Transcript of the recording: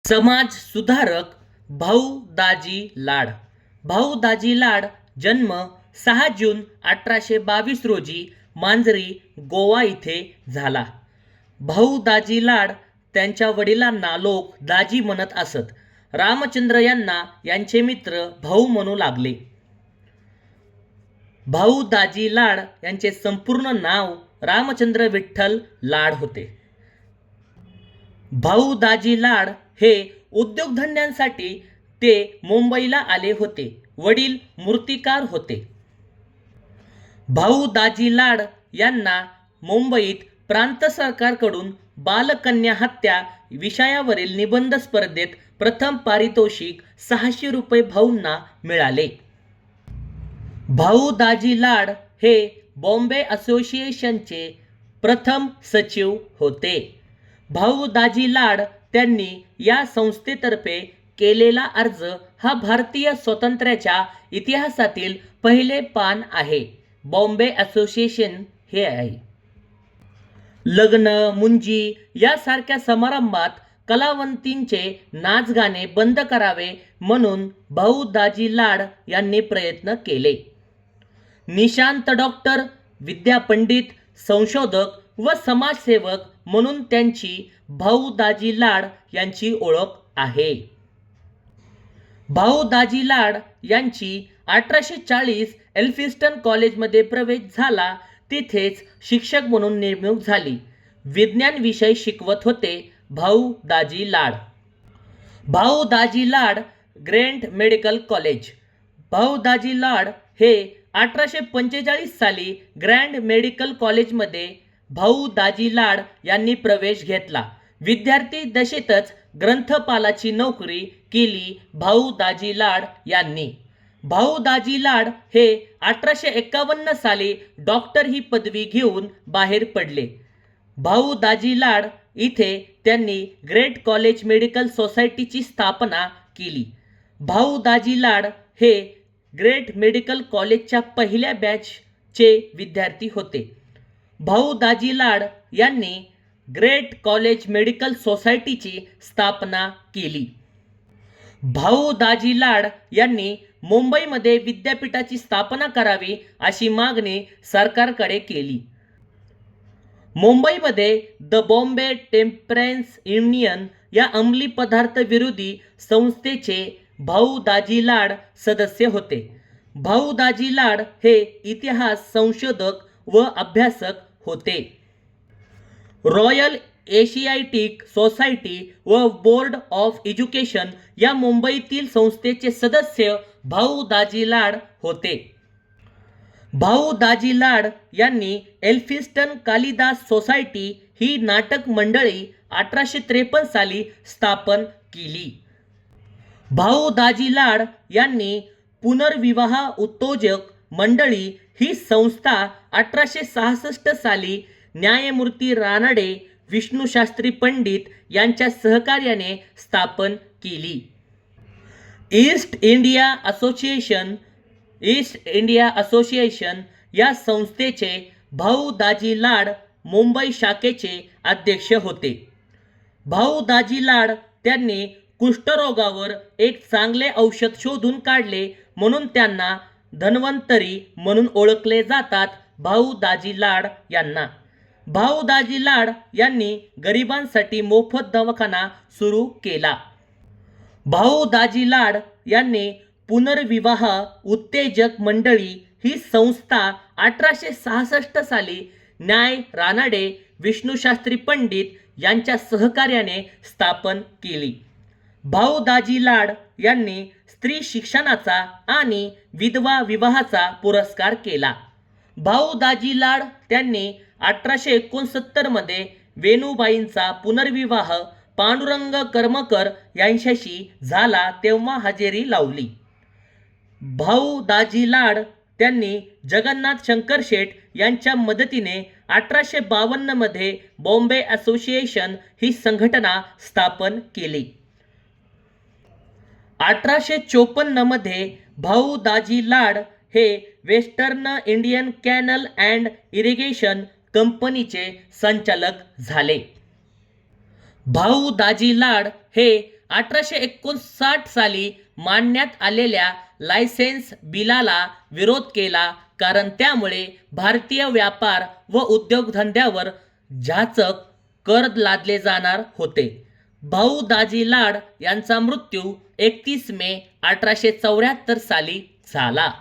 समाज सुधारक भाऊ दाजी लाड. भाऊ दाजी लाड जन्म 6 जून 1822 रोजी मांजरी गोवा इथे झाला. भाऊ दाजी लाड त्यांच्या वडिलांना लोक दाजी म्हणत असत. रामचंद्र यांना यांचे मित्र भाऊ म्हणू लागले. भाऊ दाजी लाड यांचे संपूर्ण नाव रामचंद्र विठ्ठल लाड होते. भाऊ दाजी लाड हे उद्योगधंद्यांसाठी ते मुंबईला आले होते. वडील मूर्तिकार होते. भाऊ दाजी लाड यांना मुंबईत प्रांत सरकारकडून बालकन्या हत्या विषयावरील निबंध स्पर्धेत प्रथम पारितोषिक 600 रुपये भाऊंना मिळाले. भाऊ दाजी लाड हे बॉम्बे असोसिएशनचे प्रथम सचिव होते. भाऊ दाजी लाड त्यांनी या संस्थेतर्फे केलेला अर्ज हा भारतीय स्वातंत्र्याच्या इतिहासातील पहिले पान आहे. बॉम्बे असोसिएशन हे आहे. लग्न, मुंजी यासारख्या समारंभात कलावंतींचे नाचगाणे बंद करावे म्हणून भाऊ दाजी लाड यांनी प्रयत्न केले. निशांत डॉक्टर, विद्यापंडित, संशोधक व समाजसेवक म्हणून त्यांची भाऊ दाजी लाड यांची ओळख आहे. भाऊ दाजी लाड यांची 1840 एल्फिन्स्टन कॉलेजमध्ये प्रवेश झाला. तिथेच शिक्षक म्हणून नेमणूक झाली. विज्ञान विषय शिकवत होते Bhau Daji Lad. Bhau Daji Lad Grant medical college. Bhau Daji Lad हे 1845 साली ग्रँड मेडिकल कॉलेजमध्ये भाऊ दाजी लाड यांनी प्रवेश घेतला. विद्यार्थी दशेतच ग्रंथपालाची नोकरी केली भाऊ दाजी लाड यांनी. भाऊ दाजी लाड हे 1851 साली डॉक्टर ही पदवी घेऊन बाहेर पडले. भाऊ दाजी लाड इथे त्यांनी ग्रेट कॉलेज मेडिकल सोसायटीची स्थापना केली. भाऊ दाजी लाड हे ग्रेट मेडिकल कॉलेजच्या पहिल्या बॅचचे विद्यार्थी होते. भाऊ दाजी लाड यांनी ग्रेट कॉलेज मेडिकल सोसायटीची स्थापना केली. भाऊ दाजी लाड यांनी मुंबईमध्ये विद्यापीठाची स्थापना करावी अशी मागणी सरकारकडे केली. मुंबईमध्ये द बॉम्बे टेम्परन्स युनियन या अंमली पदार्थ विरोधी संस्थेचे भाऊ दाजी लाड सदस्य होते. भाऊ दाजी लाड हे इतिहास संशोधक व अभ्यासक होते. रॉयल एशियाटिक सोसायटी व बोर्ड ऑफ एज्युकेशन या मुंबईतील संस्थेचे सदस्य भाऊ दाजी लाड होते. भाऊ दाजी लाड यांनी एल्फिन्स्टन कालिदास सोसायटी ही नाटक मंडळी 1853 साली स्थापन केली. भाऊ दाजी लाड यांनी पुनर्विवाह उत्तेजक मंडळी ही संस्था 1866 साली न्यायमूर्ती रानडे, विष्णुशास्त्री पंडित यांच्या सहकार्याने स्थापन केली. ईस्ट इंडिया असोसिएशन या संस्थेचे भाऊ दाजी लाड मुंबई शाखेचे अध्यक्ष होते. भाऊ दाजी लाड त्यांनी कुष्ठरोगावर एक चांगले औषध शोधून काढले म्हणून त्यांना धन्वंतरी म्हणून ओळखले जातात. भाऊ दाजी लाड यांना भाऊ दाजी लाड यांनी गरिबांसाठी मोफत दवाखाना सुरू केला. भाऊ दाजी लाड यांनी पुनर्विवाह उत्तेजक मंडळी ही संस्था 1866 साली न्याय रानडे, विष्णुशास्त्री पंडित यांच्या सहकार्याने स्थापन केली. भाऊ दाजी लाड यांनी स्त्री शिक्षणाचा आणि विधवा विवाहाचा पुरस्कार केला. भाऊ दाजी लाड त्यांनी 1869 मध्ये वेणूबाईंचा पुनर्विवाह पांडुरंग कर्मकर यांच्याशी झाला तेव्हा हजेरी लावली. भाऊ दाजी लाड त्यांनी जगन्नाथ शंकरशेठ यांच्या मदतीने 1852 मध्ये बॉम्बे असोसिएशन ही संघटना स्थापन केली. 1854 मध्ये भाऊ दाजी लाड हे western Indian canal and irrigation कंपनीचे संचालक झाले. भाऊ दाजी लाड हे 1859 साली मांडण्यात आलेल्या लायसेन्स बिलाला विरोध केला, कारण त्यामुळे भारतीय व्यापार व उद्योगधंद्यावर जाचक कर लादले जाणार होते. भाऊ दाजी लाड यांचा मृत्यू 31 मे 1874 साली झाला.